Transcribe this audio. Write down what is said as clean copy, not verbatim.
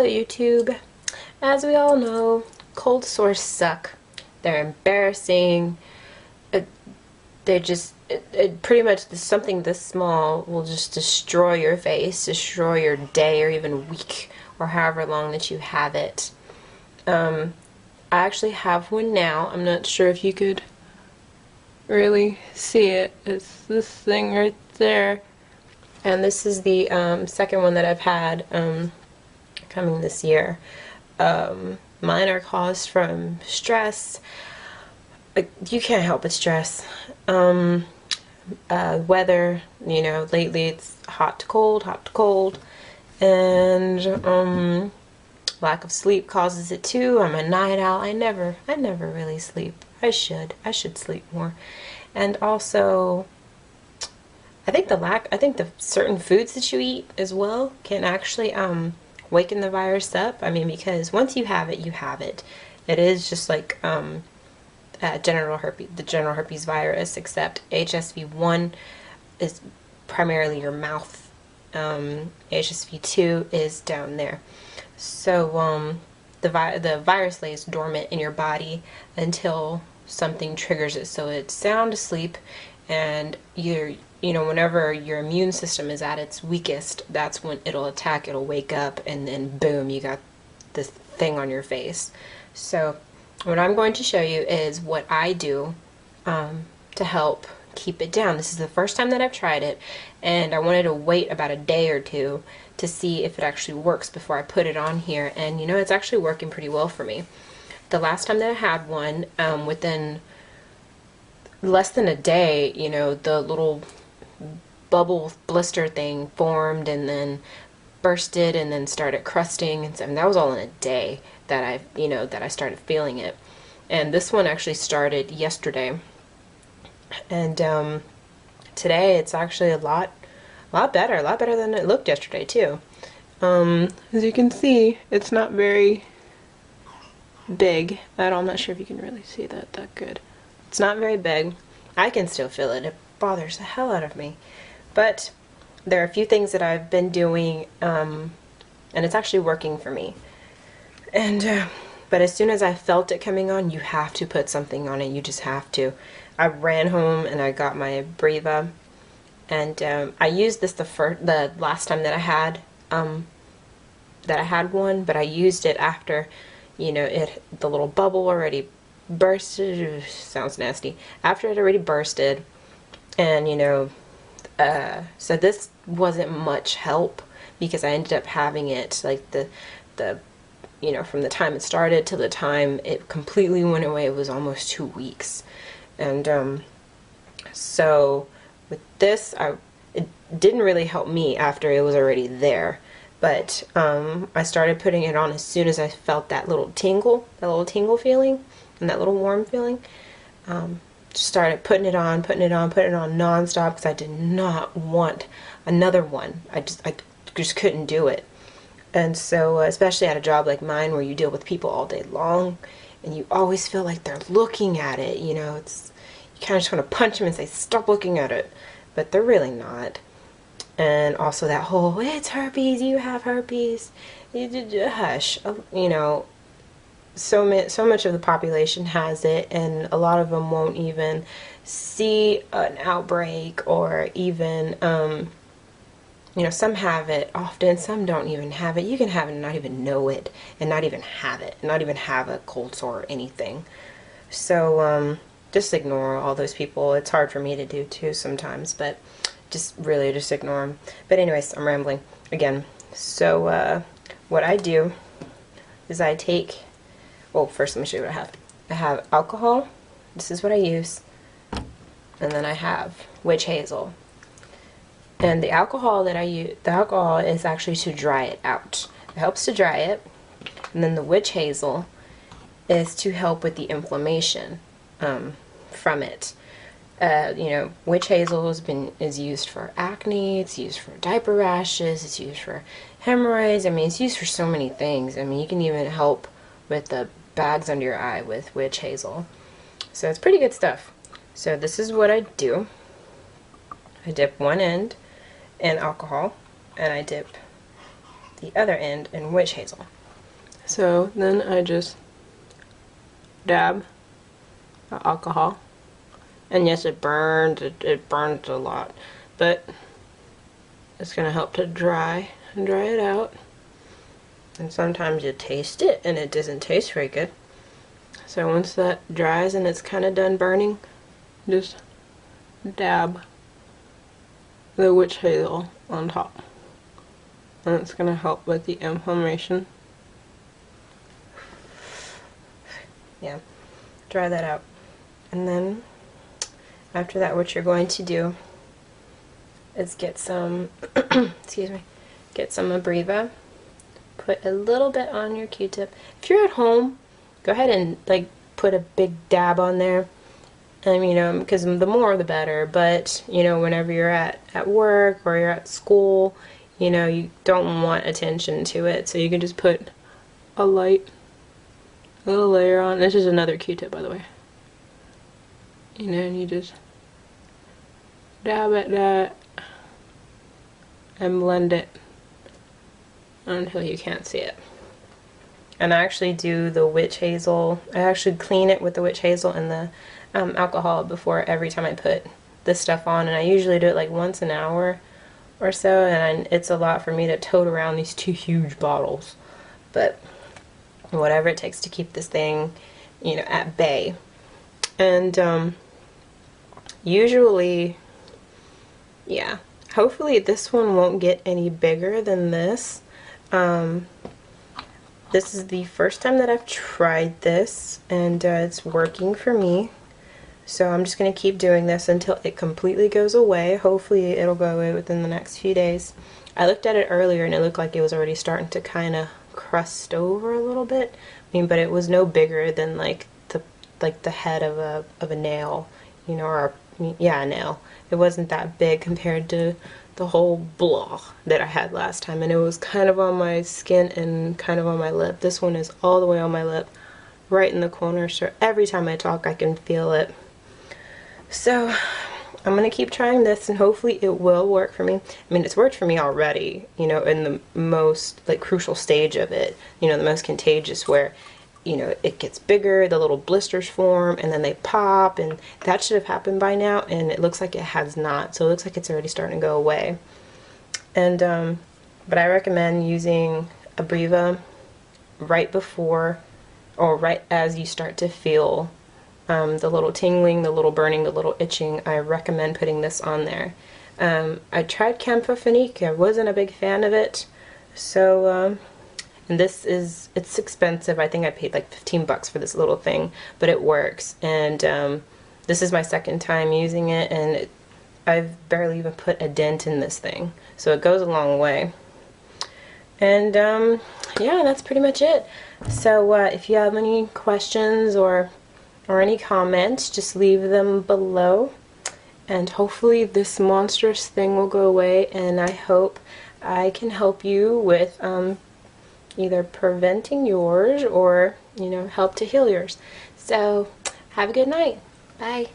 Hello YouTube. As we all know, cold sores suck. They're embarrassing. It, they just, pretty much something this small will just destroy your face, destroy your day or even week or however long that you have it. I actually have one now. I'm not sure if you could really see it. It's this thing right there. And this is the second one that I've had coming this year. Mine are caused from stress. You can't help but stress. Weather, you know, lately it's hot to cold, and lack of sleep causes it too. I'm a night owl. I never really sleep. I should sleep more. And also, I think the certain foods that you eat as well can actually waken the virus up. I mean, because once you have it, you have it. It is just like the general herpes virus, except HSV1 is primarily your mouth. HSV2 is down there. So the virus lays dormant in your body until something triggers it. So it's sound asleep, and whenever your immune system is at its weakest, that's when it'll attack. It'll wake up, and then boom, you got this thing on your face. So what I'm going to show you is what I do to help keep it down. This is the first time that I've tried it, and I wanted to wait about a day or two to see if it actually works before I put it on here. And it's actually working pretty well for me. The last time that I had one, within less than a day, the little bubble blister thing formed and then bursted and then started crusting, and that was all in a day that I started feeling it. And this one actually started yesterday, and today it's actually a lot better than it looked yesterday too. As you can see, it's not very big. I'm not sure if you can really see that good. It's not very big. I can still feel it. It bothers the hell out of me. But there are a few things that I've been doing, and it's actually working for me. And but as soon as I felt it coming on, you have to put something on it. You just have to. I ran home and I got my Breva, and I used this the last time that I had one, but I used it after, the little bubble already bursted. Sounds nasty. After it already bursted, and so this wasn't much help, because I ended up having it like the from the time it started to the time it completely went away, it was almost 2 weeks. And so with this, it didn't really help me after it was already there. But I started putting it on as soon as I felt that little tingle feeling and that little warm feeling. Just started putting it on non-stop, because I did not want another one. I just couldn't do it. And so especially at a job like mine, where you deal with people all day long and you always feel like they're looking at it, it's, you kind of just want to punch them and say, stop looking at it, but they're really not. And also that whole, it's herpes, you have herpes, hush, so much of the population has it, and a lot of them won't even see an outbreak, or even some have it often, some don't even have it. You can have it and not even know it, and not even have it, not even have a cold sore or anything. So just ignore all those people. It's hard for me to do too sometimes, but just ignore them. But anyways, I'm rambling again. So what I do is I take, well, first let me show you what I have. I have alcohol. This is what I use. And then I have witch hazel. And the alcohol that I use, the alcohol is actually to dry it out. It helps to dry it. And then the witch hazel is to help with the inflammation from it. Witch hazel is used for acne, it's used for diaper rashes, it's used for hemorrhoids. I mean, it's used for so many things. I mean, you can even help with the bags under your eye with witch hazel. So it's pretty good stuff. So this is what I do. I dip one end in alcohol, and I dip the other end in witch hazel. So then I just dab the alcohol, and yes, it burns. It burns a lot, but it's gonna help to dry it out. And sometimes you taste it and it doesn't taste very good. So once that dries and it's kind of done burning, just dab the witch hazel on top, and it's gonna help with the inflammation. Yeah, dry that out. And then after that, what you're going to do is get some excuse me, get some Abreva, put a little bit on your Q-tip. If you're at home, go ahead and like put a big dab on there, and you know, because the more the better. But you know, whenever you're at work or you're at school, you know, you don't want attention to it, so you can just put a light little layer on. This is another Q-tip, by the way. You know, and you just dab at that and blend it until you can't see it. And I actually do the witch hazel. I actually clean it with the witch hazel and the alcohol before every time I put this stuff on, and I usually do it like once an hour or so, and it's a lot for me to tote around these 2 huge bottles, but whatever it takes to keep this thing, you know, at bay. And usually, yeah, hopefully this one won't get any bigger than this. This is the first time that I've tried this, and it's working for me. So I'm just going to keep doing this until it completely goes away. Hopefully it'll go away within the next few days. I looked at it earlier and it looked like it was already starting to kind of crust over a little bit. I mean, but it was no bigger than like the head of a nail, you know, or yeah, a nail. It wasn't that big compared to the whole blah that I had last time, and it was kind of on my skin and kind of on my lip. This one is all the way on my lip, right in the corner, so every time I talk I can feel it. So I'm gonna keep trying this, and hopefully it will work for me. I mean, it's worked for me already, you know, in the most like crucial stage of it, you know, the most contagious, where, you know, it gets bigger, the little blisters form, and then they pop, and that should have happened by now, and it looks like it has not. So it looks like it's already starting to go away. And but I recommend using Abreva right before or right as you start to feel the little tingling, the little burning, the little itching. I recommend putting this on there. I tried Campho-Phenique. I wasn't a big fan of it, so and this is, it's expensive. I think I paid like 15 bucks for this little thing, but it works. And this is my second time using it, and I've barely even put a dent in this thing, so it goes a long way. And yeah, that's pretty much it. So if you have any questions or any comments, just leave them below, and hopefully this monstrous thing will go away, and I hope I can help you with either preventing yours or, you know, help to heal yours. So have a good night. Bye.